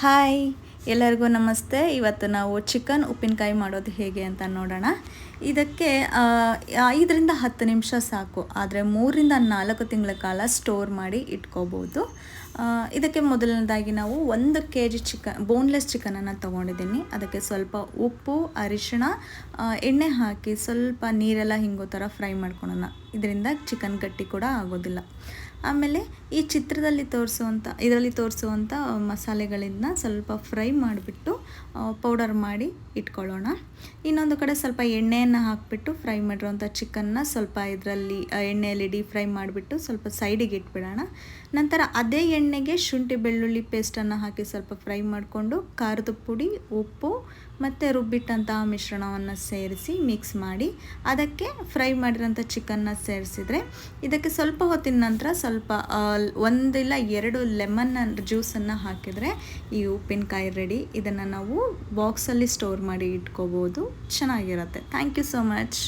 Hi, ಎಲ್ಲರಿಗೂ ನಮಸ್ತೆ. ಇವತ್ತು ನಾವು ಚಿಕನ್ ಉಪ್ಪಿನಕಾಯಿ ಮಾಡೋದು ಹೇಗೆ ಅಂತ ನೋಡೋಣ. ಇದಕ್ಕೆ 5ರಿಂದ 10 ನಿಮಿಷ ಸಾಕು, ಆದರೆ 3ರಿಂದ 4 ತಿಂಗಳ ಕಾಲ ಸ್ಟೋರ್ ಮಾಡಿ ಇಟ್ಕೋಬೋದು. ಇದಕ್ಕೆ ಮೊದಲನೇದಾಗಿ ನಾವು 1 kg ಬೋನ್ಲೆಸ್ ಚಿಕನನ್ನು ತೊಗೊಂಡಿದ್ದೀನಿ. ಅದಕ್ಕೆ ಸ್ವಲ್ಪ ಉಪ್ಪು, ಅರಿಶಿಣ, ಎಣ್ಣೆ ಹಾಕಿ ಸ್ವಲ್ಪ ನೀರೆಲ್ಲ ಹಿಂಗೋ ಥರ ಫ್ರೈ ಮಾಡ್ಕೊಳ್ಳೋಣ. ಇದರಿಂದ ಚಿಕನ್ ಗಟ್ಟಿ ಕೂಡ ಆಗೋದಿಲ್ಲ. ಆಮೇಲೆ ಈ ಇದರಲ್ಲಿ ತೋರಿಸುವಂಥ ಮಸಾಲೆಗಳಿಂದ ಸ್ವಲ್ಪ ಫ್ರೈ ಮಾಡಿಬಿಟ್ಟು ಪೌಡರ್ ಮಾಡಿ ಇಟ್ಕೊಳ್ಳೋಣ. ಇನ್ನೊಂದು ಕಡೆ ಸ್ವಲ್ಪ ಎಣ್ಣೆಯನ್ನು ಹಾಕಿಬಿಟ್ಟು ಫ್ರೈ ಮಾಡಿರೋಂಥ ಚಿಕನ್ನ ಸ್ವಲ್ಪ ಇದರಲ್ಲಿ ಎಣ್ಣೆಯಲ್ಲಿ ಡೀಪ್ ಫ್ರೈ ಮಾಡಿಬಿಟ್ಟು ಸ್ವಲ್ಪ ಸೈಡಿಗೆ ಇಟ್ಬಿಡೋಣ. ನಂತರ ಅದೇ ಎಣ್ಣೆಗೆ ಶುಂಠಿ ಬೆಳ್ಳುಳ್ಳಿ ಪೇಸ್ಟನ್ನು ಹಾಕಿ ಸ್ವಲ್ಪ ಫ್ರೈ ಮಾಡಿಕೊಂಡು ಖಾರದ ಪುಡಿ, ಉಪ್ಪು ಮತ್ತು ರುಬ್ಬಿಟ್ಟಂತಹ ಮಿಶ್ರಣವನ್ನು ಸೇರಿಸಿ ಮಿಕ್ಸ್ ಮಾಡಿ ಅದಕ್ಕೆ ಫ್ರೈ ಮಾಡಿರೋಂಥ ಚಿಕನ್ನ ಸೇರಿಸಿದರೆ ಇದಕ್ಕೆ ಸ್ವಲ್ಪ ಹೊತ್ತಿನ ನಂತರ ಸ್ವಲ್ಪ 1 ಇಲ್ಲ 2 ಲೆಮನ್ ಜ್ಯೂಸನ್ನು ಹಾಕಿದರೆ ಈ ಉಪ್ಪಿನಕಾಯಿ ರೆಡಿ. ಇದನ್ನು ನಾವು ಬಾಕ್ಸಲ್ಲಿ ಸ್ಟೋರ್ ಮಾಡಿ ಇಟ್ಕೋಬೋದು. ಚೆನ್ನಾಗಿರುತ್ತೆ. Thank you so much.